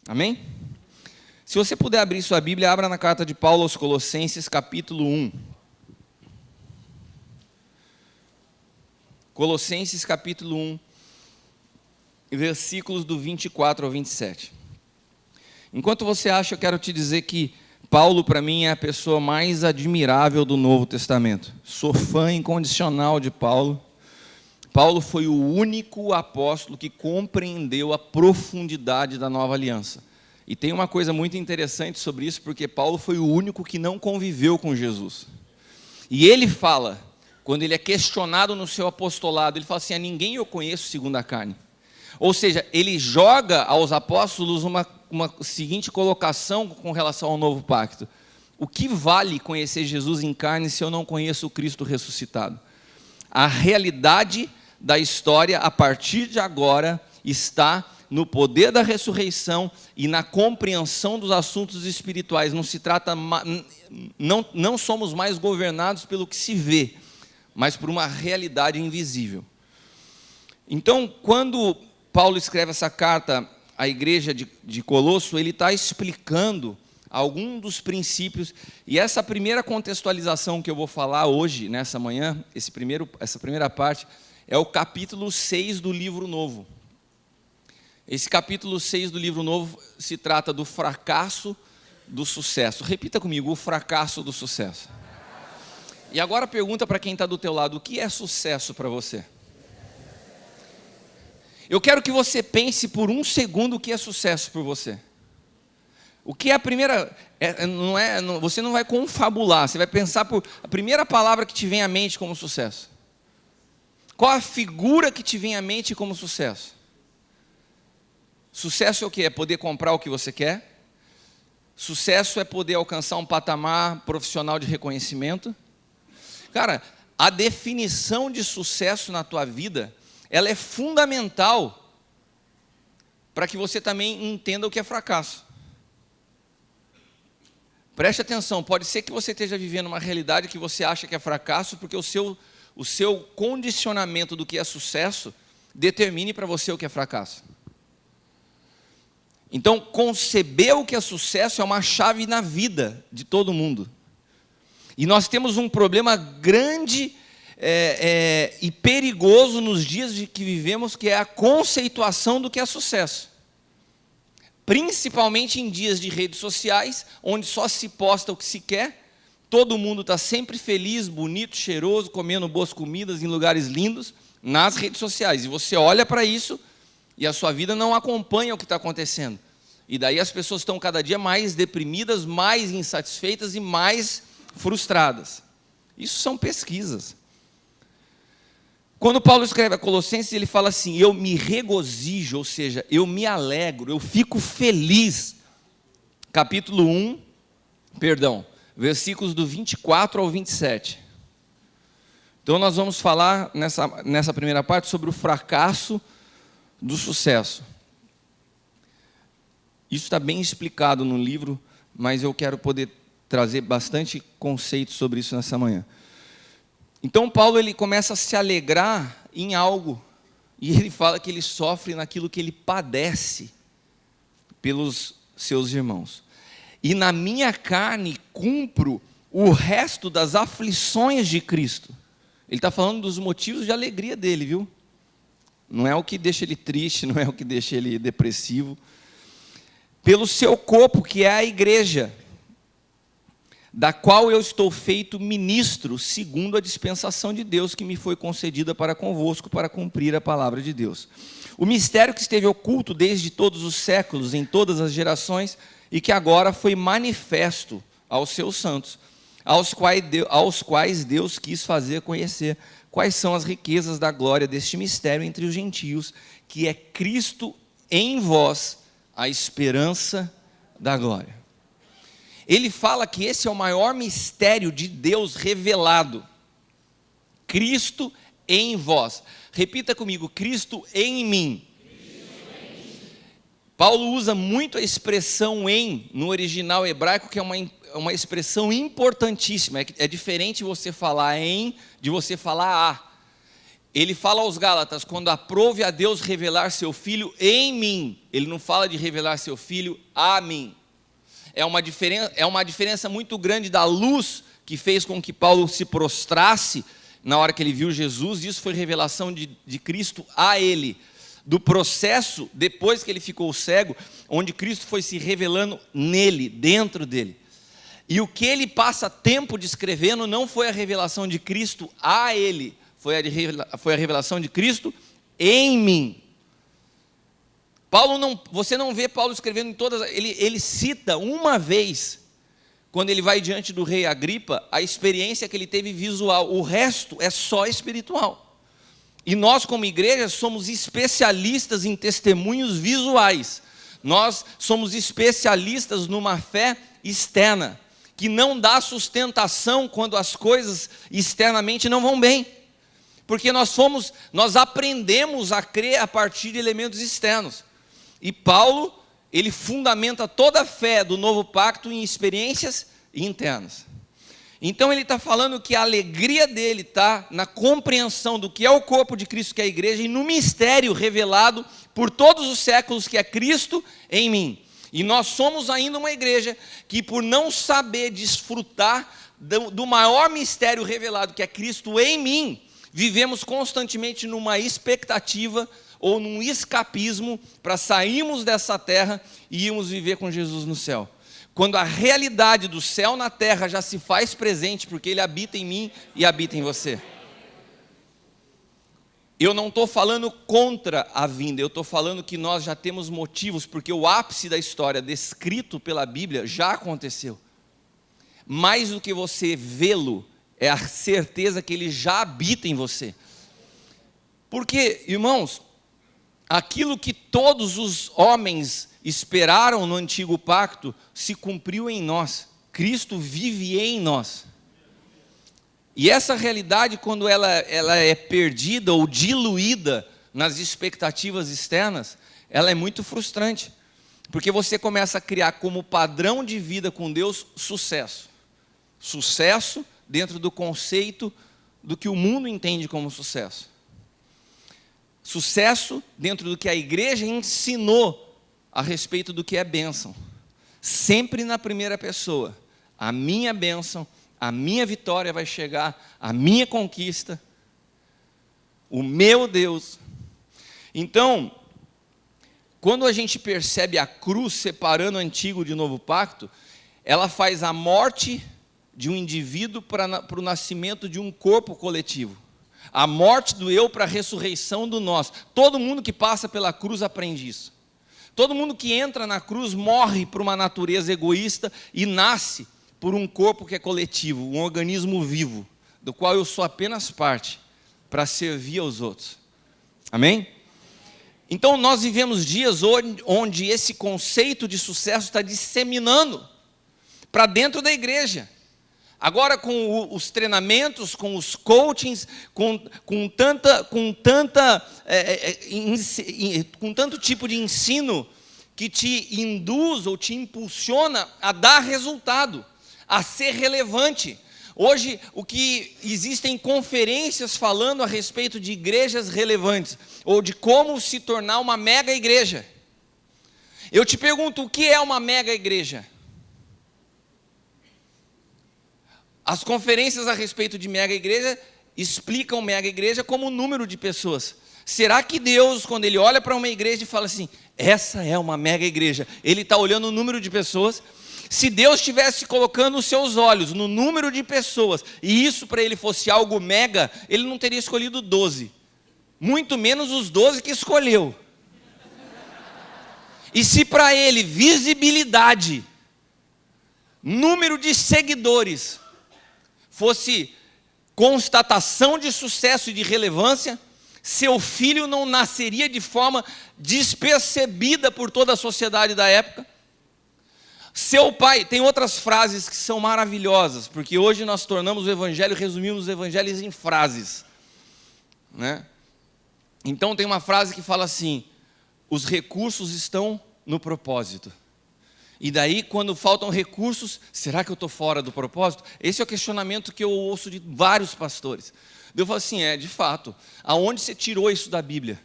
Amém? Se você puder abrir sua Bíblia, abra na carta de Paulo aos Colossenses, capítulo 1. Colossenses, capítulo 1, versículos do 24 ao 27. Enquanto você acha, eu quero te dizer que Paulo, para mim, é a pessoa mais admirável do Novo Testamento. Sou fã incondicional de Paulo. Paulo foi o único apóstolo que compreendeu a profundidade da nova aliança. E tem uma coisa muito interessante sobre isso, porque Paulo foi o único que não conviveu com Jesus. E ele fala, quando ele é questionado no seu apostolado, ele fala assim: a ninguém eu conheço segundo a carne. Ou seja, ele joga aos apóstolos uma seguinte colocação com relação ao novo pacto: o que vale conhecer Jesus em carne se eu não conheço o Cristo ressuscitado? A realidade da história, a partir de agora, está no poder da ressurreição e na compreensão dos assuntos espirituais. Não se trata, não somos mais governados pelo que se vê, mas por uma realidade invisível. Então, quando Paulo escreve essa carta à igreja de Colosso, ele está explicando alguns dos princípios, e essa primeira contextualização que eu vou falar hoje, nessa manhã, essa primeira parte, é o capítulo 6 do livro novo. Esse capítulo 6 do livro novo se trata do fracasso do sucesso. Repita comigo: o fracasso do sucesso. E agora pergunta para quem está do teu lado: o que é sucesso para você? Eu quero que você pense por um segundo o que é sucesso por você. O que é a primeira... você não vai confabular, você vai pensar por a primeira palavra que te vem à mente como sucesso. Qual a figura que te vem à mente como sucesso? Sucesso é o quê? É poder comprar o que você quer. Sucesso é poder alcançar um patamar profissional de reconhecimento. Cara, a definição de sucesso na tua vida, ela é fundamental para que você também entenda o que é fracasso. Preste atenção, pode ser que você esteja vivendo uma realidade que você acha que é fracasso, porque o seu condicionamento do que é sucesso determine para você o que é fracasso. Então, conceber o que é sucesso é uma chave na vida de todo mundo. E nós temos um problema grande e perigoso nos dias que vivemos, que é a conceituação do que é sucesso. Principalmente em dias de redes sociais, onde só se posta o que se quer, todo mundo está sempre feliz, bonito, cheiroso, comendo boas comidas em lugares lindos, nas redes sociais. E você olha para isso e a sua vida não acompanha o que está acontecendo. E daí as pessoas estão cada dia mais deprimidas, mais insatisfeitas e mais frustradas. Isso são pesquisas. Quando Paulo escreve a Colossenses, ele fala assim: eu me regozijo, ou seja, eu me alegro, eu fico feliz. Capítulo 1, versículos do 24 ao 27. Então nós vamos falar nessa primeira parte sobre o fracasso do sucesso. Isso está bem explicado no livro, mas eu quero poder trazer bastante conceito sobre isso nessa manhã. Então Paulo, ele começa a se alegrar em algo, e ele fala que ele sofre naquilo que ele padece pelos seus irmãos. E na minha carne cumpro o resto das aflições de Cristo. Ele está falando dos motivos de alegria dele, viu? Não é o que deixa ele triste, não é o que deixa ele depressivo. Pelo seu corpo, que é a igreja, da qual eu estou feito ministro, segundo a dispensação de Deus que me foi concedida para convosco, para cumprir a palavra de Deus. O mistério que esteve oculto desde todos os séculos, em todas as gerações, e que agora foi manifesto aos seus santos, aos quais Deus quis fazer conhecer quais são as riquezas da glória deste mistério entre os gentios, que é Cristo em vós, a esperança da glória. Ele fala que esse é o maior mistério de Deus revelado. Cristo em vós. Repita comigo: Cristo em mim. Paulo usa muito a expressão em no original hebraico, que é uma expressão importantíssima. É diferente você falar em de você falar a. Ele fala aos Gálatas, quando aprove a Deus revelar seu Filho em mim. Ele não fala de revelar seu Filho a mim. É uma diferença muito grande da luz que fez com que Paulo se prostrasse na hora que ele viu Jesus. Isso foi revelação de Cristo a ele. Do processo, depois que ele ficou cego, onde Cristo foi se revelando nele, dentro dele. E o que ele passa tempo descrevendo não foi a revelação de Cristo a ele, foi a revelação de Cristo em mim. Você não vê Paulo escrevendo em todas, ele cita uma vez, quando ele vai diante do rei Agripa, a experiência que ele teve visual, o resto é só espiritual. E nós, como igreja, somos especialistas em testemunhos visuais. Nós somos especialistas numa fé externa, que não dá sustentação quando as coisas externamente não vão bem. Porque nós aprendemos a crer a partir de elementos externos. E Paulo, ele fundamenta toda a fé do novo pacto em experiências internas. Então ele está falando que a alegria dele está na compreensão do que é o corpo de Cristo, que é a igreja, e no mistério revelado por todos os séculos, que é Cristo em mim. E nós somos ainda uma igreja que, por não saber desfrutar do maior mistério revelado, que é Cristo em mim, vivemos constantemente numa expectativa ou num escapismo para sairmos dessa terra e irmos viver com Jesus no céu. Quando a realidade do céu na terra já se faz presente, porque Ele habita em mim e habita em você. Eu não estou falando contra a vinda, eu estou falando que nós já temos motivos, porque o ápice da história descrito pela Bíblia já aconteceu. Mais do que você vê-lo, é a certeza que Ele já habita em você. Porque, irmãos, aquilo que todos os homens esperaram no antigo pacto se cumpriu em nós. Cristo vive em nós. E essa realidade, quando ela é perdida ou diluída nas expectativas externas, ela é muito frustrante. Porque você começa a criar como padrão de vida com Deus sucesso. Sucesso dentro do conceito do que o mundo entende como sucesso. Sucesso dentro do que a igreja ensinou a respeito do que é bênção. Sempre na primeira pessoa. A minha bênção, a minha vitória vai chegar, a minha conquista, o meu Deus. Então, quando a gente percebe a cruz separando o antigo de novo pacto, ela faz a morte de um indivíduo para o nascimento de um corpo coletivo. A morte do eu para a ressurreição do nós. Todo mundo que passa pela cruz aprende isso. Todo mundo que entra na cruz morre por uma natureza egoísta e nasce por um corpo que é coletivo, um organismo vivo, do qual eu sou apenas parte, para servir aos outros. Amém? Então nós vivemos dias onde esse conceito de sucesso está disseminando para dentro da igreja. Agora com os treinamentos, com os coachings, com tanto tipo de ensino que te induz ou te impulsiona a dar resultado, a ser relevante. Hoje, o que existem conferências falando a respeito de igrejas relevantes, ou de como se tornar uma mega igreja. Eu te pergunto, o que é uma mega igreja? As conferências a respeito de mega igreja explicam mega igreja como o número de pessoas. Será que Deus, quando Ele olha para uma igreja e fala assim, essa é uma mega igreja, Ele está olhando o número de pessoas? Se Deus estivesse colocando os seus olhos no número de pessoas, e isso para Ele fosse algo mega, Ele não teria escolhido 12. Muito menos os 12 que escolheu. E se para Ele visibilidade, número de seguidores, fosse constatação de sucesso e de relevância, seu filho não nasceria de forma despercebida por toda a sociedade da época. Seu pai, tem outras frases que são maravilhosas, porque hoje nós tornamos o evangelho, resumimos os evangelhos em frases, né? Então tem uma frase que fala assim, os recursos estão no propósito. E daí, quando faltam recursos, será que eu estou fora do propósito? Esse é o questionamento que eu ouço de vários pastores. Eu falo assim, de fato, aonde você tirou isso da Bíblia?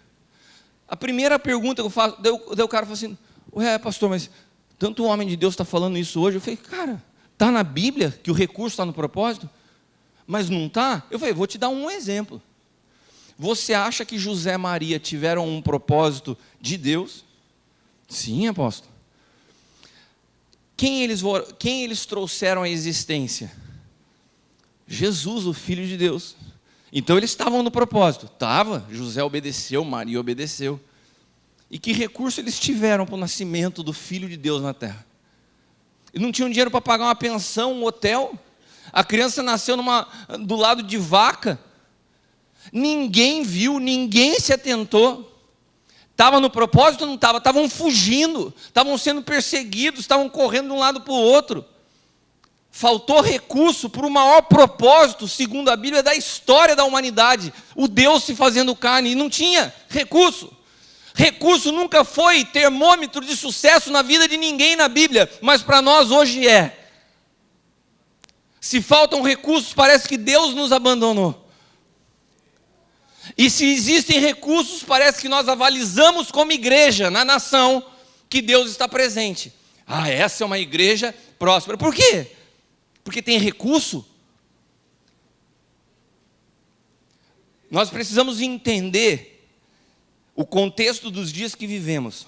A primeira pergunta que eu faço, daí o cara fala assim, pastor, mas tanto o homem de Deus está falando isso hoje. Eu falei, cara, está na Bíblia que o recurso está no propósito? Mas não está? Eu falei, vou te dar um exemplo. Você acha que José e Maria tiveram um propósito de Deus? Sim, apóstolo. Quem eles trouxeram à existência? Jesus, o Filho de Deus. Então eles estavam no propósito. Estava, José obedeceu, Maria obedeceu. E que recurso eles tiveram para o nascimento do Filho de Deus na terra? E não tinham dinheiro para pagar uma pensão, um hotel. A criança nasceu do lado de vaca. Ninguém viu, ninguém se atentou. Estava no propósito ou não estava? Estavam fugindo, estavam sendo perseguidos, estavam correndo de um lado para o outro. Faltou recurso para o maior propósito, segundo a Bíblia, da história da humanidade. O Deus se fazendo carne, e não tinha recurso. Recurso nunca foi termômetro de sucesso na vida de ninguém na Bíblia, mas para nós hoje é. Se faltam recursos, parece que Deus nos abandonou. E se existem recursos, parece que nós avalizamos como igreja na nação que Deus está presente. Essa é uma igreja próspera. Por quê? Porque tem recurso? Nós precisamos entender o contexto dos dias que vivemos.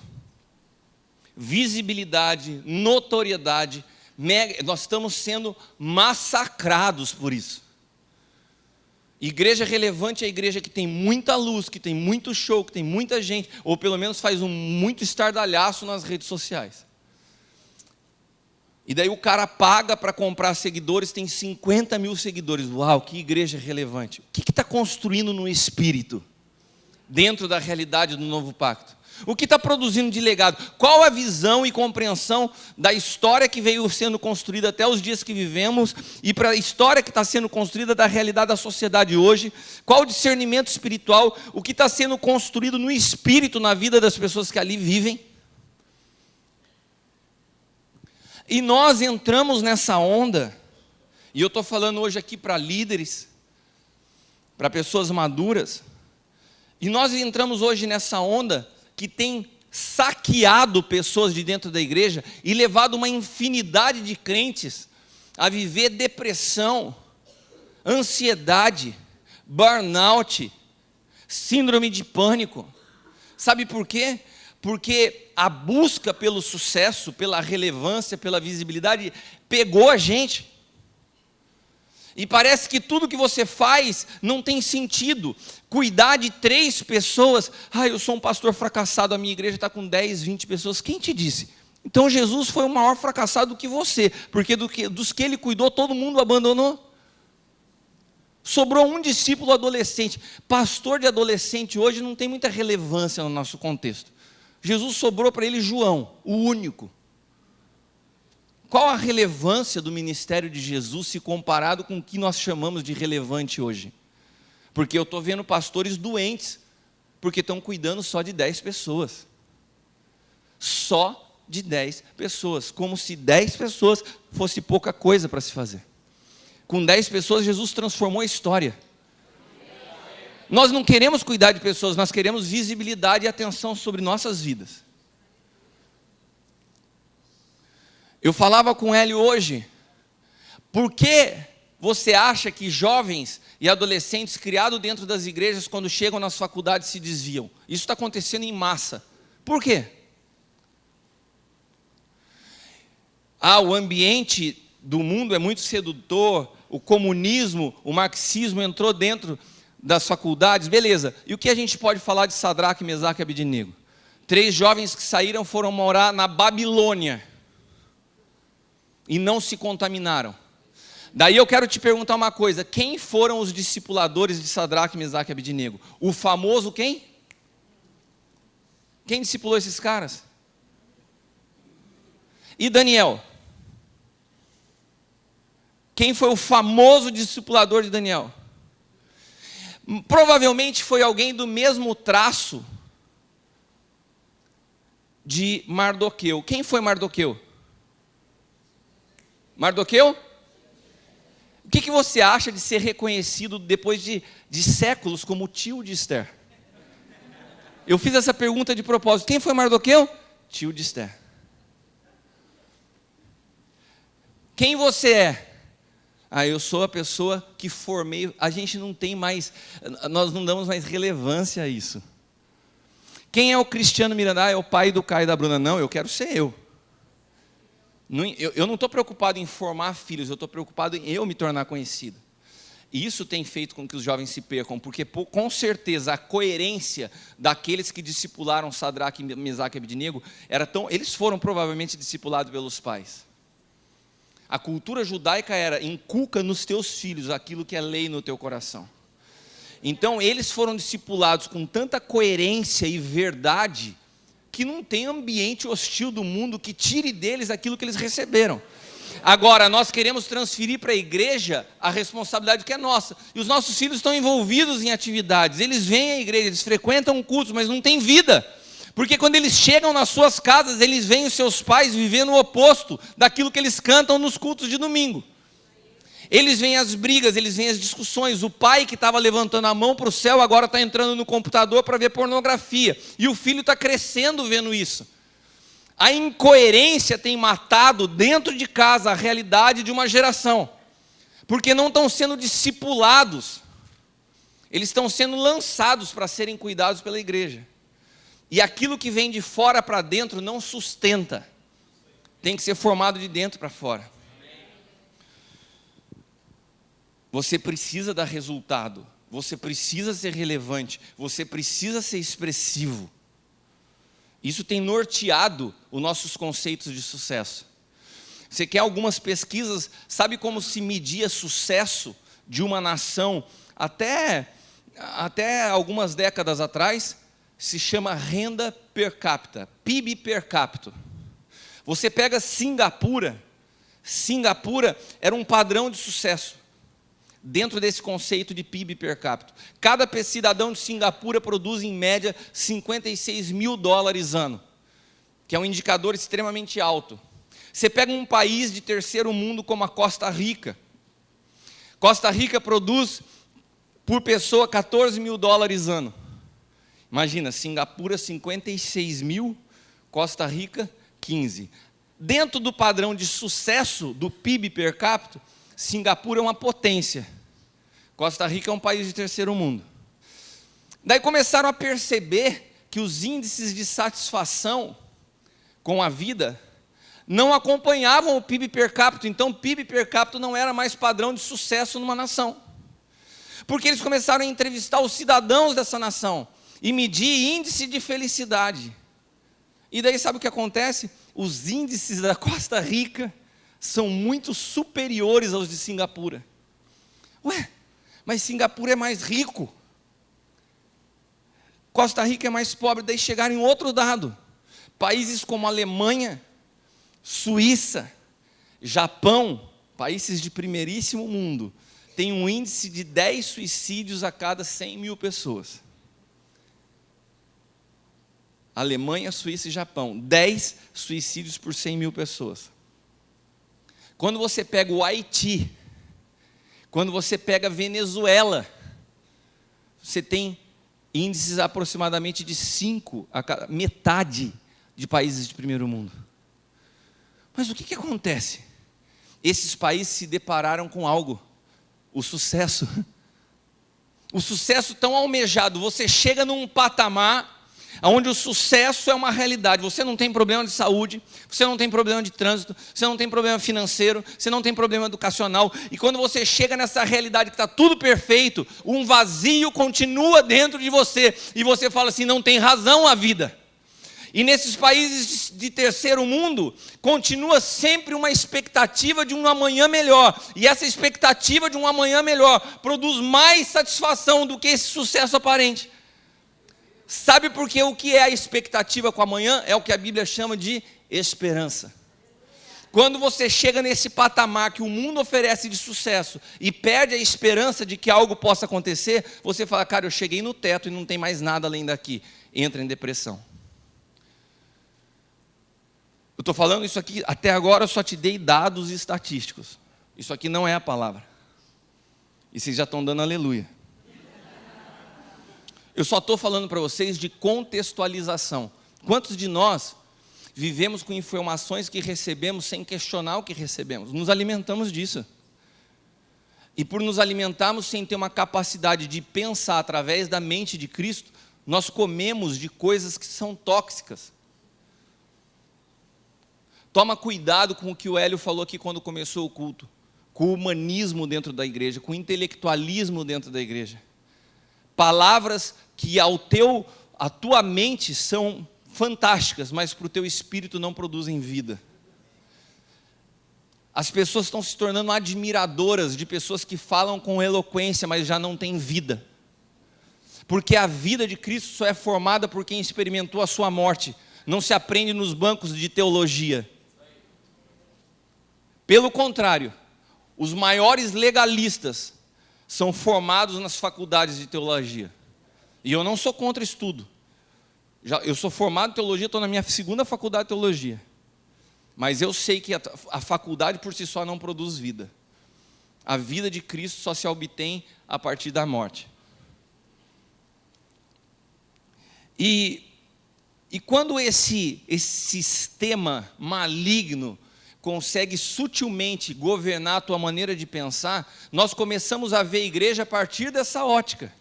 Visibilidade, notoriedade, nós estamos sendo massacrados por isso. Igreja relevante é a igreja que tem muita luz, que tem muito show, que tem muita gente, ou pelo menos faz muito estardalhaço nas redes sociais. E daí o cara paga para comprar seguidores, tem 50 mil seguidores. Uau, que igreja relevante. O que está construindo no espírito, dentro da realidade do novo pacto? O que está produzindo de legado? Qual a visão e compreensão da história que veio sendo construída até os dias que vivemos e para a história que está sendo construída da realidade da sociedade hoje? Qual o discernimento espiritual? O que está sendo construído no espírito, na vida das pessoas que ali vivem? E nós entramos nessa onda, e eu estou falando hoje aqui para líderes, para pessoas maduras, e nós entramos hoje nessa onda que tem saqueado pessoas de dentro da igreja e levado uma infinidade de crentes a viver depressão, ansiedade, burnout, síndrome de pânico. Sabe por quê? Porque a busca pelo sucesso, pela relevância, pela visibilidade, pegou a gente. E parece que tudo que você faz não tem sentido. Cuidar de 3 pessoas. Eu sou um pastor fracassado, a minha igreja está com 10, 20 pessoas. Quem te disse? Então Jesus foi o maior fracassado do que você. Porque dos que ele cuidou, todo mundo abandonou. Sobrou um discípulo adolescente. Pastor de adolescente hoje não tem muita relevância no nosso contexto. Jesus sobrou para ele João, o único. Qual a relevância do ministério de Jesus se comparado com o que nós chamamos de relevante hoje? Porque eu estou vendo pastores doentes, porque estão cuidando só de 10 pessoas. Só de 10 pessoas, como se 10 pessoas fosse pouca coisa para se fazer. Com 10 pessoas, Jesus transformou a história. Nós não queremos cuidar de pessoas, nós queremos visibilidade e atenção sobre nossas vidas. Eu falava com ele hoje, por que você acha que jovens e adolescentes criados dentro das igrejas, quando chegam nas faculdades, se desviam? Isso está acontecendo em massa. Por quê? O ambiente do mundo é muito sedutor, o comunismo, o marxismo entrou dentro das faculdades, beleza. E o que a gente pode falar de Sadraque, Mesaque e Abednego? 3 jovens que saíram foram morar na Babilônia e não se contaminaram. Daí eu quero te perguntar uma coisa: quem foram os discipuladores de Sadraque, Mesaque e Abednego? O famoso quem? Quem discipulou esses caras? E Daniel? Quem foi o famoso discipulador de Daniel? Provavelmente foi alguém do mesmo traço de Mardoqueu. Quem foi Mardoqueu? Mardoqueu? O que você acha de ser reconhecido depois de séculos como o tio de Esther? Eu fiz essa pergunta de propósito. Quem foi Mardoqueu? Tio de Esther. Quem você é? Eu sou a pessoa que formei. A gente não tem mais, nós não damos mais relevância a isso. Quem é o Cristiano Miranda? É o pai do Caio e da Bruna. Não, eu quero ser eu. Eu não estou preocupado em formar filhos, eu estou preocupado em eu me tornar conhecido. E isso tem feito com que os jovens se percam, porque com certeza a coerência daqueles que discipularam Sadraque, Mesaque e Abednego, eles foram provavelmente discipulados pelos pais. A cultura judaica era: inculca nos teus filhos aquilo que é lei no teu coração. Então eles foram discipulados com tanta coerência e verdade, que não tem ambiente hostil do mundo que tire deles aquilo que eles receberam. Agora, nós queremos transferir para a igreja a responsabilidade que é nossa. E os nossos filhos estão envolvidos em atividades. Eles vêm à igreja, eles frequentam cultos, mas não têm vida. Porque quando eles chegam nas suas casas, eles veem os seus pais vivendo o oposto daquilo que eles cantam nos cultos de domingo. Eles veem as brigas, eles veem as discussões. O pai que estava levantando a mão para o céu agora está entrando no computador para ver pornografia. E o filho está crescendo vendo isso. A incoerência tem matado dentro de casa a realidade de uma geração. Porque não estão sendo discipulados. Eles estão sendo lançados para serem cuidados pela igreja. E aquilo que vem de fora para dentro não sustenta. Tem que ser formado de dentro para fora. Você precisa dar resultado, você precisa ser relevante, você precisa ser expressivo. Isso tem norteado os nossos conceitos de sucesso. Você quer algumas pesquisas, sabe como se media sucesso de uma nação até algumas décadas atrás? Se chama renda per capita, PIB per capita. Você pega Singapura era um padrão de sucesso. Dentro desse conceito de PIB per capita. Cada cidadão de Singapura produz em média $56 mil ano, que é um indicador extremamente alto. Você pega um país de terceiro mundo como a Costa Rica. Costa Rica produz por pessoa $14 mil ano. Imagina, Singapura 56 mil, Costa Rica 15. Dentro do padrão de sucesso do PIB per capita, Singapura é uma potência. Costa Rica é um país de terceiro mundo. Daí começaram a perceber que os índices de satisfação com a vida não acompanhavam o PIB per capita. Então, o PIB per capita não era mais padrão de sucesso numa nação. Porque eles começaram a entrevistar os cidadãos dessa nação e medir índice de felicidade. E daí sabe o que acontece? Os índices da Costa Rica são muito superiores aos de Singapura. Mas Singapura é mais rico. Costa Rica é mais pobre. Daí chegaram em outro dado. Países como Alemanha, Suíça, Japão, países de primeiríssimo mundo, têm um índice de 10 suicídios a cada 100 mil pessoas. Alemanha, Suíça e Japão, 10 suicídios por 100 mil pessoas. Quando você pega o Haiti, quando você pega a Venezuela, você tem índices aproximadamente de 5 a cada metade de países de primeiro mundo. Mas o que acontece? Esses países se depararam com algo, o sucesso. O sucesso tão almejado, você chega num patamar onde o sucesso é uma realidade. Você não tem problema de saúde, você não tem problema de trânsito, você não tem problema financeiro, você não tem problema educacional. E quando você chega nessa realidade que está tudo perfeito, um vazio continua dentro de você. E você fala assim, não tem razão a vida. E nesses países de terceiro mundo, continua sempre uma expectativa de um amanhã melhor. E essa expectativa de um amanhã melhor produz mais satisfação do que esse sucesso aparente. Sabe por que o que é a expectativa com amanhã? É o que a Bíblia chama de esperança. Quando você chega nesse patamar que o mundo oferece de sucesso e perde a esperança de que algo possa acontecer, você fala, cara, eu cheguei no teto e não tem mais nada além daqui. Entra em depressão. estou falando isso aqui, até agora eu só te dei dados estatísticos. Isso aqui não é a palavra. E vocês já estão dando aleluia. Eu só estou falando para vocês de contextualização. Quantos de nós vivemos com informações que recebemos sem questionar o que recebemos? Nos alimentamos disso. E por nos alimentarmos sem ter uma capacidade de pensar através da mente de Cristo, nós comemos de coisas que são tóxicas. Toma cuidado com o que o Hélio falou aqui quando começou o culto, com o humanismo dentro da igreja, com o intelectualismo dentro da igreja. Palavras que a tua mente são fantásticas, mas para o teu espírito não produzem vida. As pessoas estão se tornando admiradoras de pessoas que falam com eloquência, mas já não têm vida. Porque a vida de Cristo só é formada por quem experimentou a sua morte. Não se aprende nos bancos de teologia. Pelo contrário, os maiores legalistas são formados nas faculdades de teologia. E eu não sou contra estudo. Eu sou formado em teologia, estou na minha segunda faculdade de teologia. Mas eu sei que a faculdade por si só não produz vida. A vida de Cristo só se obtém a partir da morte. E quando esse sistema maligno consegue sutilmente governar a tua maneira de pensar, nós começamos a ver a igreja a partir dessa ótica.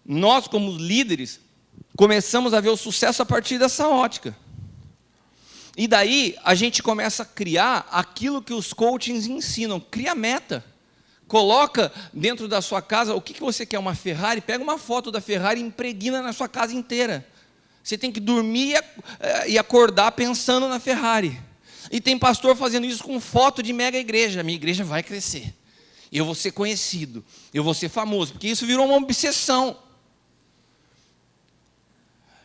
Nós, como líderes, começamos a ver o sucesso a partir dessa ótica. E daí a gente começa a criar aquilo que os coachings ensinam. Cria meta. Coloca dentro da sua casa, o que você quer, uma Ferrari? Pega uma foto da Ferrari e impregna na sua casa inteira. Você tem que dormir e acordar pensando na Ferrari. E tem pastor fazendo isso com foto de mega igreja. Minha igreja vai crescer. Eu vou ser conhecido. Eu vou ser famoso. Porque isso virou uma obsessão.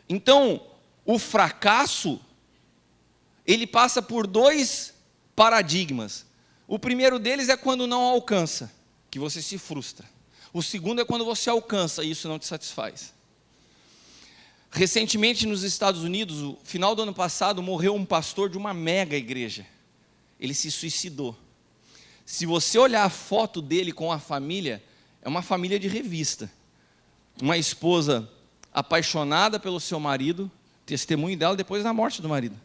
Então, o fracasso, ele passa por dois paradigmas. O primeiro deles é quando não alcança, que você se frustra. O segundo é quando você alcança e isso não te satisfaz. Recentemente nos Estados Unidos, no final do ano passado, morreu um pastor de uma mega igreja. Ele se suicidou. Se você olhar a foto dele com a família, é uma família de revista. Uma esposa apaixonada pelo seu marido, testemunho dela depois da morte do marido.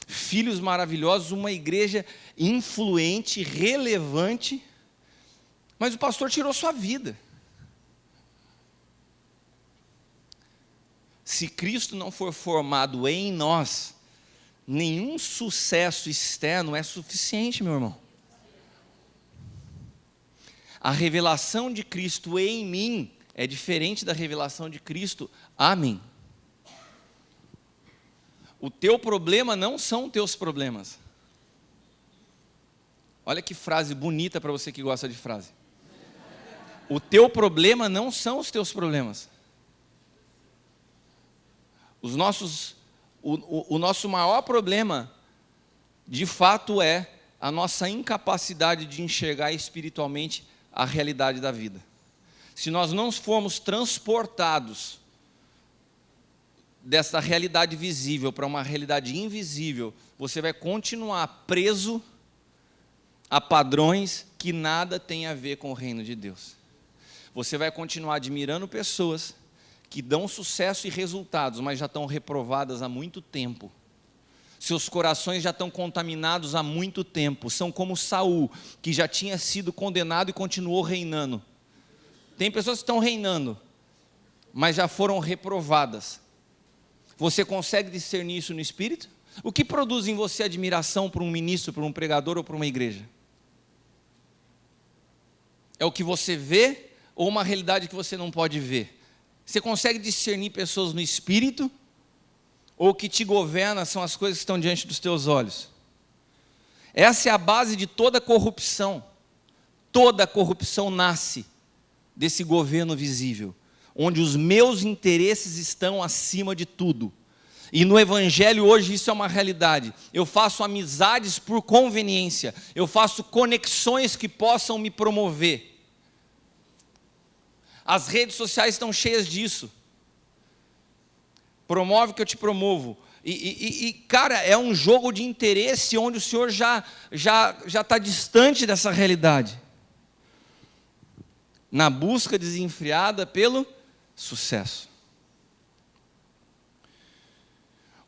Filhos maravilhosos, uma igreja influente, relevante, mas o pastor tirou sua vida. Se Cristo não for formado em nós, nenhum sucesso externo é suficiente, meu irmão. A revelação de Cristo em mim é diferente da revelação de Cristo a mim. O teu problema não são teus problemas. Olha que frase bonita para você que gosta de frase. O teu problema não são os teus problemas. O nosso maior problema, de fato, é a nossa incapacidade de enxergar espiritualmente a realidade da vida. Se nós não formos transportados dessa realidade visível para uma realidade invisível, você vai continuar preso a padrões que nada tem a ver com o reino de Deus. Você vai continuar admirando pessoas que dão sucesso e resultados, mas já estão reprovadas há muito tempo. Seus corações já estão contaminados há muito tempo. São como Saul, que já tinha sido condenado e continuou reinando. Tem pessoas que estão reinando, mas já foram reprovadas. Você consegue discernir isso no Espírito? O que produz em você admiração por um ministro, por um pregador ou por uma igreja? É o que você vê ou uma realidade que você não pode ver? Você consegue discernir pessoas no Espírito? Ou o que te governa são as coisas que estão diante dos teus olhos? Essa é a base de toda corrupção. Toda corrupção nasce desse governo visível, onde os meus interesses estão acima de tudo. E no Evangelho hoje isso é uma realidade. Eu faço amizades por conveniência. Eu faço conexões que possam me promover. As redes sociais estão cheias disso. Promove que eu te promovo. Cara, é um jogo de interesse onde o senhor já está distante dessa realidade. Na busca desenfreada pelo sucesso.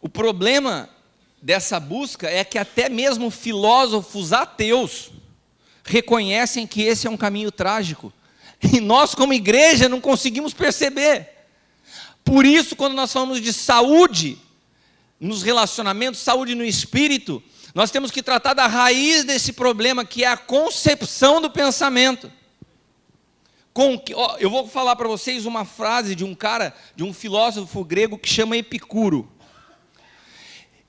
O problema dessa busca é que até mesmo filósofos ateus reconhecem que esse é um caminho trágico. E nós, como igreja, não conseguimos perceber. Por isso, quando nós falamos de saúde nos relacionamentos, saúde no espírito, nós temos que tratar da raiz desse problema, que é a concepção do pensamento. Eu vou falar para vocês uma frase de um cara, de um filósofo grego que chama Epicuro.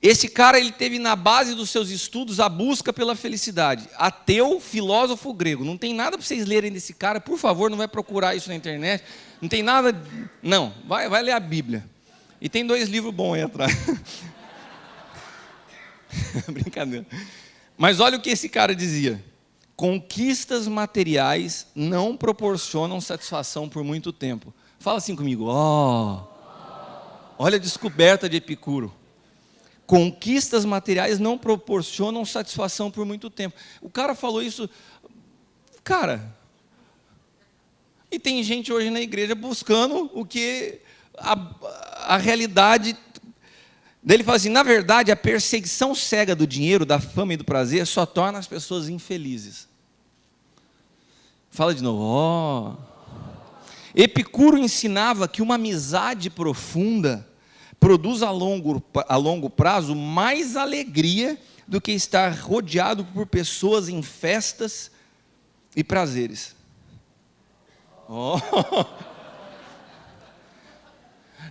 Esse cara, ele teve na base dos seus estudos a busca pela felicidade. Ateu, filósofo grego. Não tem nada para vocês lerem desse cara, por favor, não vai procurar isso na internet. Não tem nada, não, vai ler a Bíblia. E tem 2 livros bons aí atrás. Brincadeira. Mas olha o que esse cara dizia. Conquistas materiais não proporcionam satisfação por muito tempo. Fala assim comigo. Olha a descoberta de Epicuro. Conquistas materiais não proporcionam satisfação por muito tempo. O cara falou isso, cara. E tem gente hoje na igreja buscando o que a realidade dele fala assim, na verdade, a perseguição cega do dinheiro, da fama e do prazer só torna as pessoas infelizes. Fala de novo. Epicuro ensinava que uma amizade profunda produz a longo prazo mais alegria do que estar rodeado por pessoas em festas e prazeres.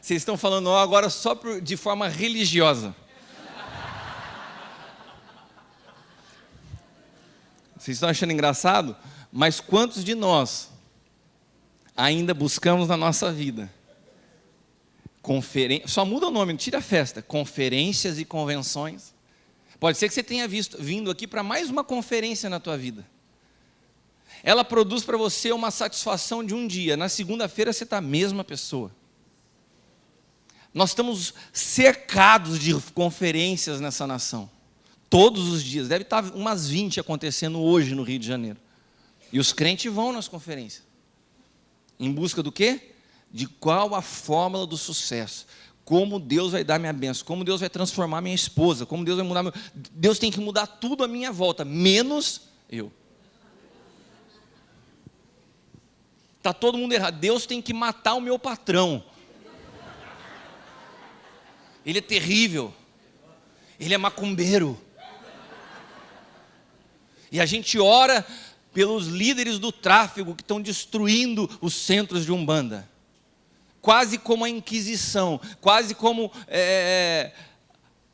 Vocês estão falando agora só de forma religiosa. Vocês estão achando engraçado? Mas quantos de nós ainda buscamos na nossa vida só muda o nome, não tira a festa, conferências e convenções? Pode ser que você tenha vindo aqui para mais uma conferência na tua vida. Ela produz para você uma satisfação de um dia, na segunda-feira você está a mesma pessoa. Nós estamos cercados de conferências nessa nação, todos os dias, deve estar umas 20 acontecendo hoje no Rio de Janeiro. E os crentes vão nas conferências, em busca do quê? De qual a fórmula do sucesso, como Deus vai dar minha bênção, como Deus vai transformar minha esposa, como Deus vai mudar Deus tem que mudar tudo à minha volta, menos eu. Está todo mundo errado, Deus tem que matar o meu patrão, ele é terrível, ele é macumbeiro, e a gente ora pelos líderes do tráfico que estão destruindo os centros de Umbanda, quase como a Inquisição, quase como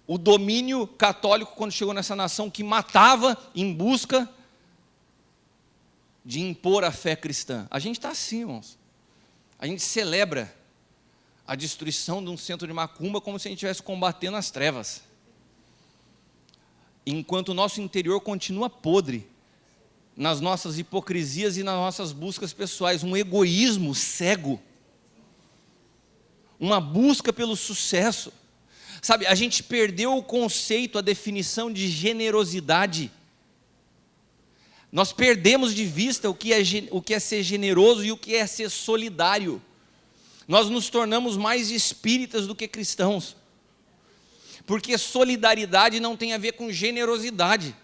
o domínio católico quando chegou nessa nação, que matava em busca de impor a fé cristã. A gente está assim, irmãos. A gente celebra a destruição de um centro de macumba como se a gente estivesse combatendo as trevas, enquanto o nosso interior continua podre, nas nossas hipocrisias e nas nossas buscas pessoais, um egoísmo cego, uma busca pelo sucesso. Sabe, a gente perdeu o conceito, a definição de generosidade. Nós perdemos de vista o que é ser generoso e o que é ser solidário. Nós nos tornamos mais espíritas do que cristãos, porque solidariedade não tem a ver com generosidade.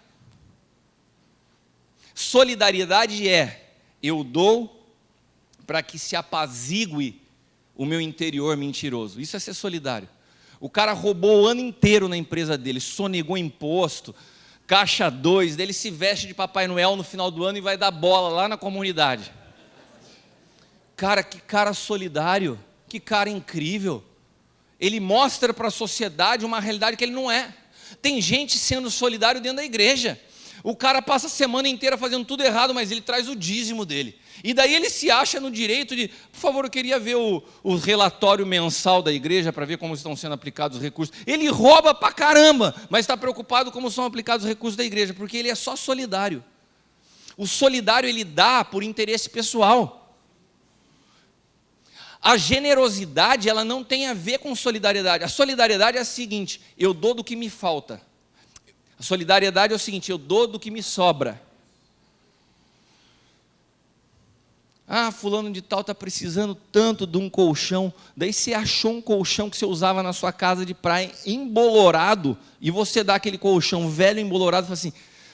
Solidariedade é, eu dou para que se apazigue o meu interior mentiroso. Isso é ser solidário. O cara roubou o ano inteiro na empresa dele, sonegou imposto, caixa 2, daí ele se veste de Papai Noel no final do ano e vai dar bola lá na comunidade. Cara, que cara solidário, que cara incrível. Ele mostra para a sociedade uma realidade que ele não é. Tem gente sendo solidário dentro da igreja. O cara passa a semana inteira fazendo tudo errado, mas ele traz o dízimo dele. E daí ele se acha no direito de, por favor, eu queria ver o relatório mensal da igreja para ver como estão sendo aplicados os recursos. Ele rouba pra caramba, mas está preocupado como são aplicados os recursos da igreja, porque ele é só solidário. O solidário ele dá por interesse pessoal. A generosidade, ela não tem a ver com solidariedade. A solidariedade é a seguinte: eu dou do que me falta. A solidariedade é o seguinte: eu dou do que me sobra. Ah, fulano de tal está precisando tanto de um colchão. Daí você achou um colchão que você usava na sua casa de praia, embolorado, e você dá aquele colchão velho, embolorado, e fala assim: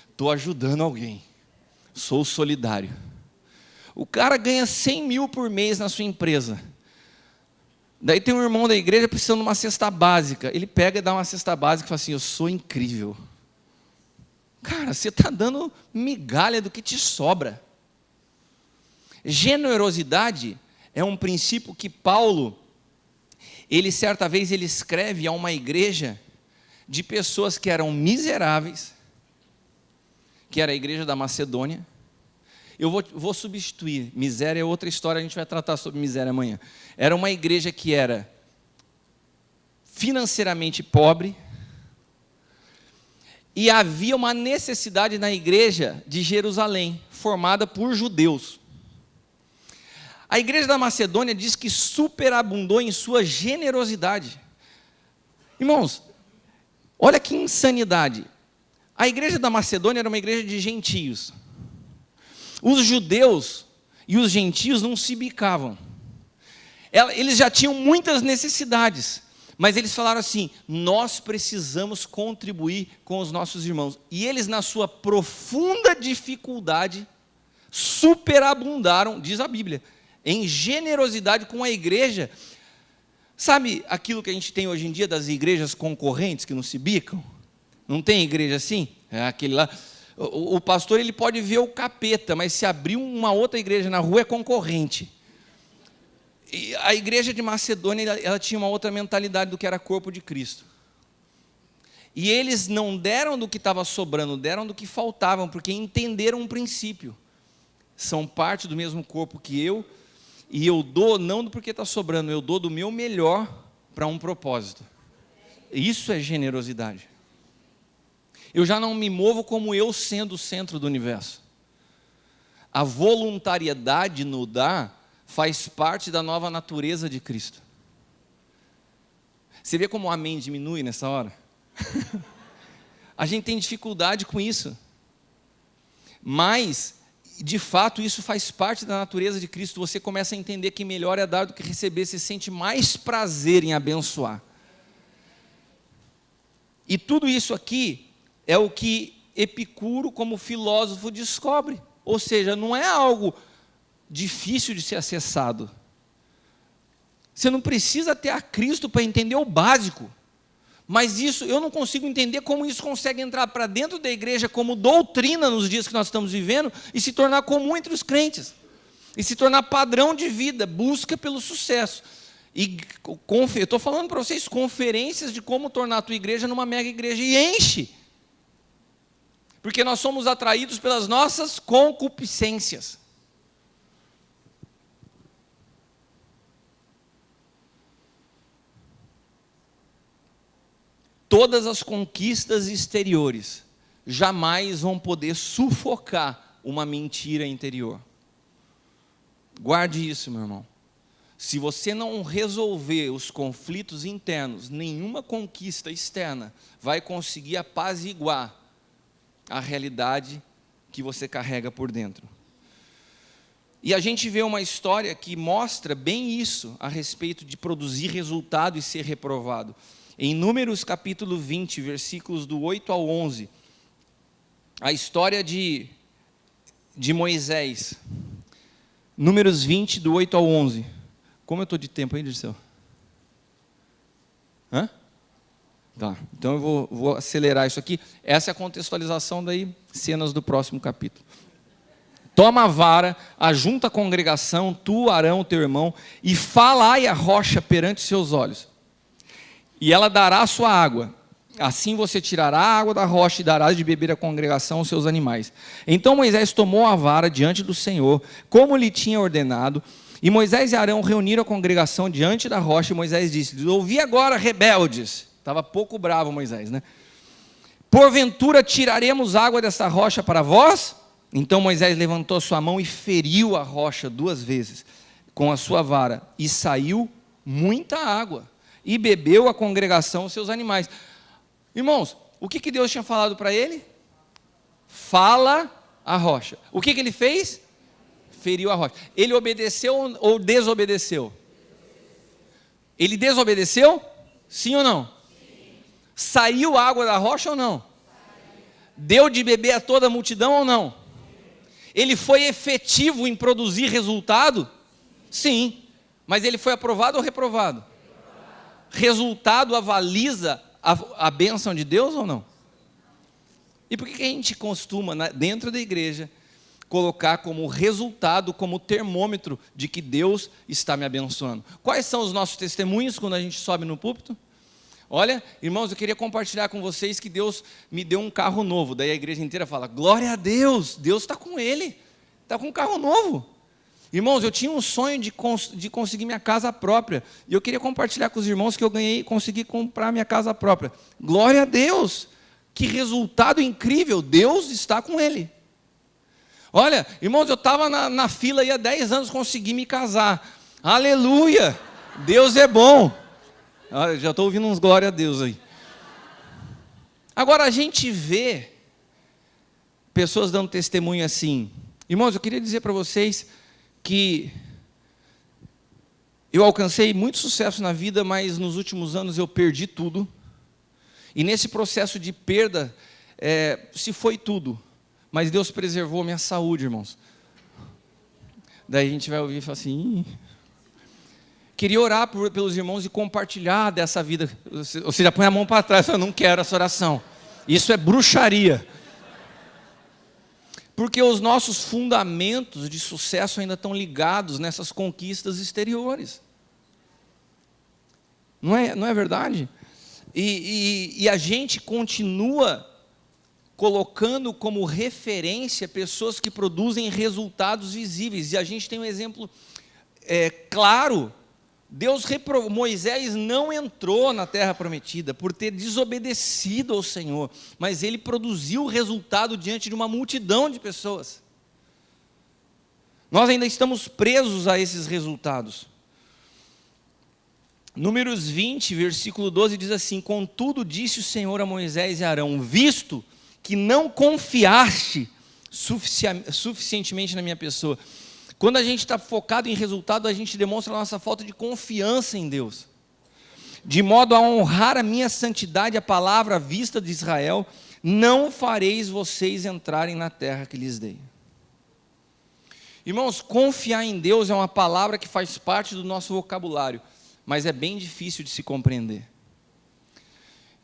estou ajudando alguém, sou solidário. O cara ganha 100 mil por mês na sua empresa. Daí tem um irmão da igreja precisando de uma cesta básica. Ele pega e dá uma cesta básica e fala assim: eu sou incrível. Cara, você está dando migalha do que te sobra. Generosidade é um princípio que Paulo, certa vez ele escreve a uma igreja de pessoas que eram miseráveis, que era a igreja da Macedônia. Eu vou substituir, miséria é outra história, a gente vai tratar sobre miséria amanhã. Era uma igreja que era financeiramente pobre, e havia uma necessidade na igreja de Jerusalém, formada por judeus. A igreja da Macedônia diz que superabundou em sua generosidade. Irmãos, olha que insanidade. A igreja da Macedônia era uma igreja de gentios. Os judeus e os gentios não se bicavam. Eles já tinham muitas necessidades, mas eles falaram assim: nós precisamos contribuir com os nossos irmãos. E eles, na sua profunda dificuldade, superabundaram, diz a Bíblia, em generosidade com a igreja. Sabe aquilo que a gente tem hoje em dia das igrejas concorrentes que não se bicam? Não tem igreja assim? É aquele lá. O pastor, ele pode ver o capeta, mas se abrir uma outra igreja na rua é concorrente. E a igreja de Macedônia, ela tinha uma outra mentalidade do que era corpo de Cristo. E eles não deram do que estava sobrando, deram do que faltavam, porque entenderam um princípio. São parte do mesmo corpo que eu, e eu dou não do porque está sobrando, eu dou do meu melhor para um propósito. Isso é generosidade. Eu já não me movo como eu sendo o centro do universo. A voluntariedade no dar faz parte da nova natureza de Cristo. Você vê como o amém diminui nessa hora? A gente tem dificuldade com isso. Mas, de fato, isso faz parte da natureza de Cristo. Você começa a entender que melhor é dar do que receber. Você sente mais prazer em abençoar. E tudo isso aqui é o que Epicuro, como filósofo, descobre. Ou seja, não é algo difícil de ser acessado. Você não precisa ter a Cristo para entender o básico. Mas isso, eu não consigo entender como isso consegue entrar para dentro da igreja como doutrina nos dias que nós estamos vivendo e se tornar comum entre os crentes. E se tornar padrão de vida, busca pelo sucesso. E eu estou falando para vocês conferências de como tornar a tua igreja numa mega igreja, e enche. Porque nós somos atraídos pelas nossas concupiscências. Todas as conquistas exteriores jamais vão poder sufocar uma mentira interior. Guarde isso, meu irmão. Se você não resolver os conflitos internos, nenhuma conquista externa vai conseguir apaziguar a realidade que você carrega por dentro. E a gente vê uma história que mostra bem isso a respeito de produzir resultado e ser reprovado. Em Números capítulo 20, versículos do 8 ao 11, a história de Moisés. Números 20, do 8 ao 11. Como eu estou de tempo aí, Dirceu? Hã? Tá, então eu vou acelerar isso aqui. Essa é a contextualização daí, cenas do próximo capítulo. Toma a vara, ajunta a congregação, tu, Arão, teu irmão, e falai a rocha perante seus olhos. E ela dará a sua água. Assim você tirará a água da rocha e darás de beber à congregação os seus animais. Então Moisés tomou a vara diante do Senhor, como lhe tinha ordenado. E Moisés e Arão reuniram a congregação diante da rocha. E Moisés disse: ouvi agora, rebeldes. Estava pouco bravo Moisés, né? Porventura tiraremos água dessa rocha para vós? Então Moisés levantou a sua mão e feriu a rocha 2 vezes. com a sua vara, e saiu muita água, e bebeu a congregação os seus animais. Irmãos, o que Deus tinha falado para ele? Fala a rocha. O que ele fez? Feriu a rocha. Ele obedeceu ou desobedeceu? Ele desobedeceu? Sim ou não? Sim. Saiu água da rocha ou não? Sim. Deu de beber a toda a multidão ou não? Sim. Ele foi efetivo em produzir resultado? Sim. Mas ele foi aprovado ou reprovado? Resultado avaliza a bênção de Deus ou não? E por que a gente costuma, dentro da igreja, colocar como resultado, como termômetro de que Deus está me abençoando? Quais são os nossos testemunhos quando a gente sobe no púlpito? Olha, irmãos, eu queria compartilhar com vocês que Deus me deu um carro novo. Daí a igreja inteira fala, glória a Deus, Deus está com ele, está com um carro novo. Irmãos, eu tinha um sonho de conseguir minha casa própria, e eu queria compartilhar com os irmãos que eu consegui comprar minha casa própria. Glória a Deus, que resultado incrível, Deus está com ele. Olha, irmãos, eu estava na fila aí há 10 anos, consegui me casar. Aleluia, Deus é bom. Olha, já estou ouvindo uns glória a Deus aí. Agora a gente vê pessoas dando testemunho assim. Irmãos, eu queria dizer para vocês que eu alcancei muito sucesso na vida, mas nos últimos anos eu perdi tudo. E nesse processo de perda, se foi tudo. Mas Deus preservou a minha saúde, irmãos. Daí a gente vai ouvir e falar assim... Queria orar pelos irmãos e compartilhar dessa vida. Você já põe a mão para trás, eu não quero essa oração. Isso é bruxaria. Porque os nossos fundamentos de sucesso ainda estão ligados nessas conquistas exteriores. Não é verdade? E a gente continua colocando como referência pessoas que produzem resultados visíveis. E a gente tem um exemplo claro. Moisés não entrou na terra prometida por ter desobedecido ao Senhor, mas ele produziu o resultado diante de uma multidão de pessoas. Nós ainda estamos presos a esses resultados. Números 20, versículo 12 diz assim: contudo disse o Senhor a Moisés e a Arão, visto que não confiaste suficientemente na minha pessoa. Quando a gente está focado em resultado, a gente demonstra a nossa falta de confiança em Deus. De modo a honrar a minha santidade, a palavra à vista de Israel, não fareis vocês entrarem na terra que lhes dei. Irmãos, confiar em Deus é uma palavra que faz parte do nosso vocabulário, mas é bem difícil de se compreender.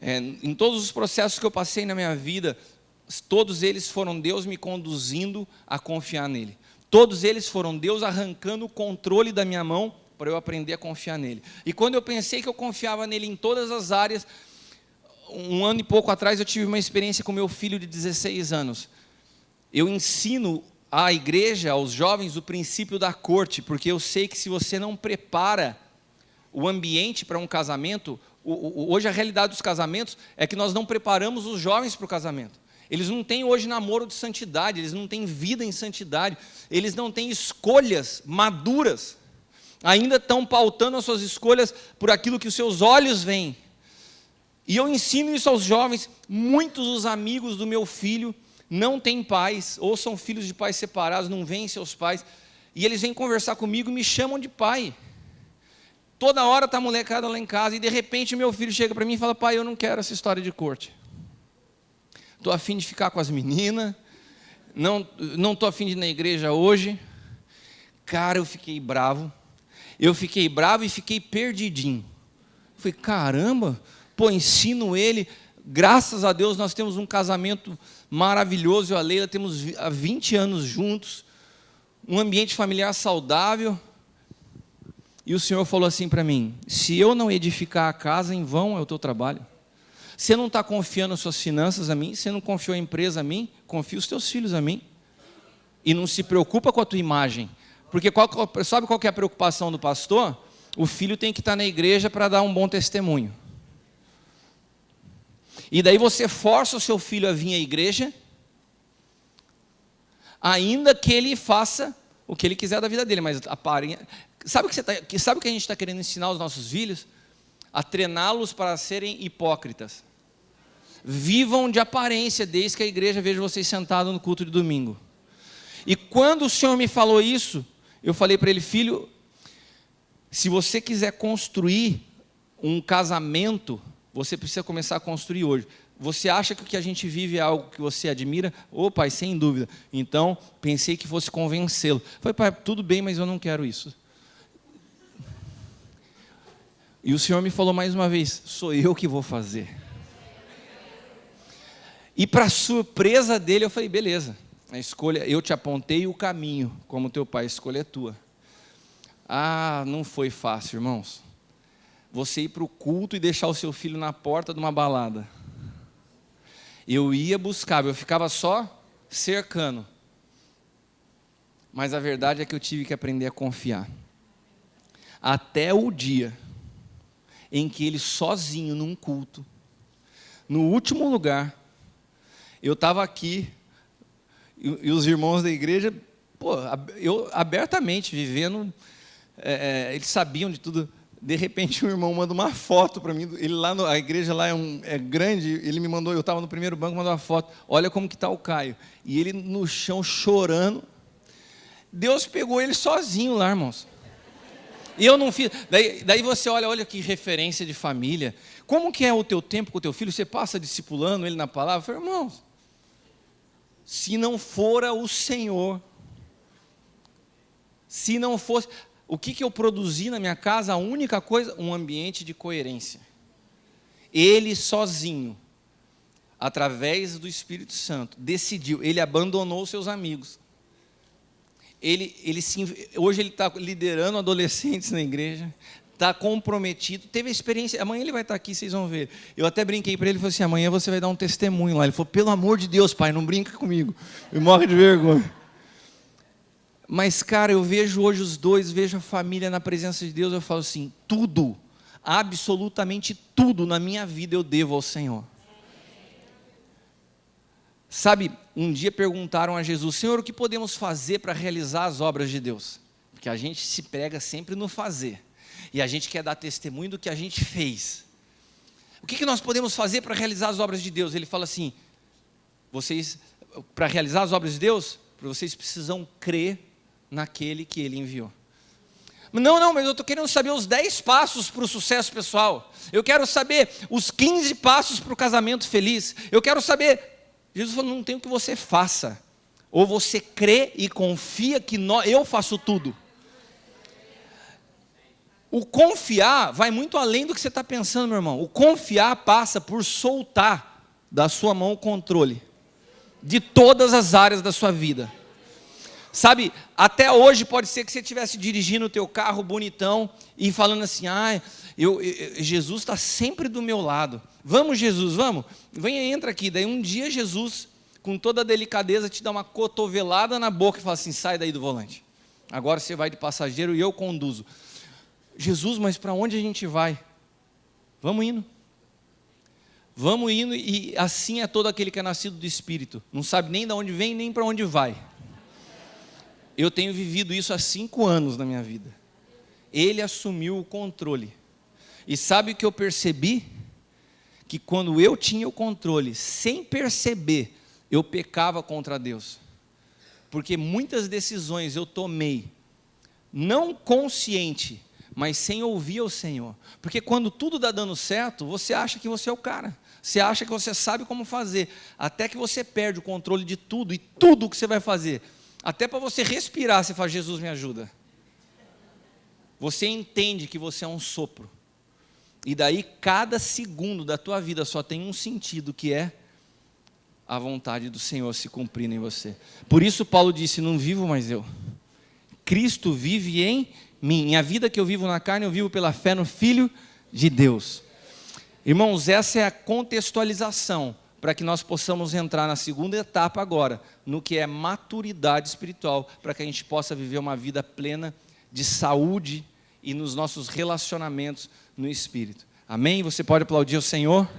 Em todos os processos que eu passei na minha vida, todos eles foram Deus me conduzindo a confiar nele. Todos eles foram Deus arrancando o controle da minha mão para eu aprender a confiar nele. E quando eu pensei que eu confiava nele em todas as áreas, um ano e pouco atrás eu tive uma experiência com meu filho de 16 anos. Eu ensino à igreja, aos jovens, o princípio da corte, porque eu sei que se você não prepara o ambiente para um casamento, hoje a realidade dos casamentos é que nós não preparamos os jovens para o casamento. Eles não têm hoje namoro de santidade, eles não têm vida em santidade, eles não têm escolhas maduras, ainda estão pautando as suas escolhas por aquilo que os seus olhos veem. E eu ensino isso aos jovens. Muitos dos amigos do meu filho não têm pais, ou são filhos de pais separados, não veem seus pais, e eles vêm conversar comigo e me chamam de pai. Toda hora está a molecada lá em casa, e de repente meu filho chega para mim e fala: pai, eu não quero essa história de corte. Estou a fim de ficar com as meninas, não estou a fim de ir na igreja hoje. Cara, eu fiquei bravo e fiquei perdidinho. Falei, caramba, ensino ele. Graças a Deus nós temos um casamento maravilhoso, eu e a Leila temos há 20 anos juntos, um ambiente familiar saudável. E o Senhor falou assim para mim: se eu não edificar a casa, em vão é o teu trabalho. Você não está confiando as suas finanças a mim, você não confiou a empresa a mim, confia os teus filhos a mim. E não se preocupa com a tua imagem. Porque sabe qual que é a preocupação do pastor? O filho tem que estar na igreja para dar um bom testemunho. E daí você força o seu filho a vir à igreja, ainda que ele faça o que ele quiser da vida dele, mas Sabe o que a gente está querendo ensinar aos nossos filhos? A treiná-los para serem hipócritas. Vivam de aparência, desde que a igreja veja vocês sentados no culto de domingo. E quando o Senhor me falou isso, eu falei para ele: filho, se você quiser construir um casamento, você precisa começar a construir hoje. Você acha que o que a gente vive é algo que você admira? Ô pai, sem dúvida. Então, pensei que fosse convencê-lo. Falei: pai, tudo bem, mas eu não quero isso. E o Senhor me falou mais uma vez: sou eu que vou fazer. E para surpresa dele, eu falei: beleza, a escolha, eu te apontei o caminho, como teu pai, a escolha é tua. Ah, não foi fácil, irmãos. Você ir para o culto e deixar o seu filho na porta de uma balada. Eu ia buscar, eu ficava só cercando. Mas a verdade é que eu tive que aprender a confiar. Até o dia em que ele sozinho num culto, no último lugar, eu estava aqui, e os irmãos da igreja, eu abertamente vivendo, eles sabiam de tudo. De repente um irmão manda uma foto para mim, ele lá a igreja lá é grande, ele me mandou, eu estava no primeiro banco, mandou uma foto: olha como que está o Caio, e ele no chão chorando. Deus pegou ele sozinho lá, irmãos. E eu não fiz, daí você olha que referência de família. Como que é o teu tempo com o teu filho? Você passa discipulando ele na palavra? Eu falei: irmãos, se não fora o Senhor, se não fosse, o que eu produzi na minha casa? A única coisa, um ambiente de coerência. Ele sozinho, através do Espírito Santo, decidiu, ele abandonou os seus amigos. Hoje ele está liderando adolescentes na igreja, está comprometido, teve a experiência. Amanhã ele vai estar aqui, vocês vão ver. Eu até brinquei para ele, falei assim: amanhã você vai dar um testemunho lá. Ele falou: pelo amor de Deus, pai, não brinca comigo, me morre de vergonha. Mas cara, eu vejo hoje os dois, vejo a família na presença de Deus. Eu falo assim: tudo, absolutamente tudo na minha vida eu devo ao Senhor. Sabe, um dia perguntaram a Jesus: Senhor, o que podemos fazer para realizar as obras de Deus? Porque a gente se prega sempre no fazer, e a gente quer dar testemunho do que a gente fez. O que nós podemos fazer para realizar as obras de Deus? Ele fala assim: para realizar as obras de Deus, vocês precisam crer naquele que Ele enviou. Não, mas eu estou querendo saber os 10 passos para o sucesso pessoal. Eu quero saber os 15 passos para o casamento feliz. Eu quero saber... Jesus falou: não tem o que você faça. Ou você crê e confia que eu faço tudo. O confiar vai muito além do que você está pensando, meu irmão. O confiar passa por soltar da sua mão o controle de todas as áreas da sua vida. Sabe, até hoje pode ser que você estivesse dirigindo o teu carro bonitão e falando assim: Jesus está sempre do meu lado. Vamos, Jesus, vamos? Venha, entra aqui. Daí um dia Jesus, com toda a delicadeza, te dá uma cotovelada na boca e fala assim: sai daí do volante. Agora você vai de passageiro e eu conduzo. Jesus, mas para onde a gente vai? Vamos indo. Vamos indo, e assim é todo aquele que é nascido do Espírito. Não sabe nem de onde vem, nem para onde vai. Eu tenho vivido isso há 5 anos na minha vida. Ele assumiu o controle. E sabe o que eu percebi? Que quando eu tinha o controle, sem perceber, eu pecava contra Deus. Porque muitas decisões eu tomei, não consciente, mas sem ouvir o Senhor. Porque quando tudo está dando certo, você acha que você é o cara. Você acha que você sabe como fazer. Até que você perde o controle de tudo, e tudo que você vai fazer. Até para você respirar, você fala: Jesus, me ajuda. Você entende que você é um sopro. E daí, cada segundo da tua vida só tem um sentido, que é a vontade do Senhor se cumprindo em você. Por isso Paulo disse: não vivo mais eu. Cristo vive em mim. E a vida que eu vivo na carne, eu vivo pela fé no Filho de Deus. Irmãos, essa é a contextualização para que nós possamos entrar na segunda etapa agora, no que é maturidade espiritual, para que a gente possa viver uma vida plena de saúde e nos nossos relacionamentos no Espírito. Amém? Você pode aplaudir o Senhor?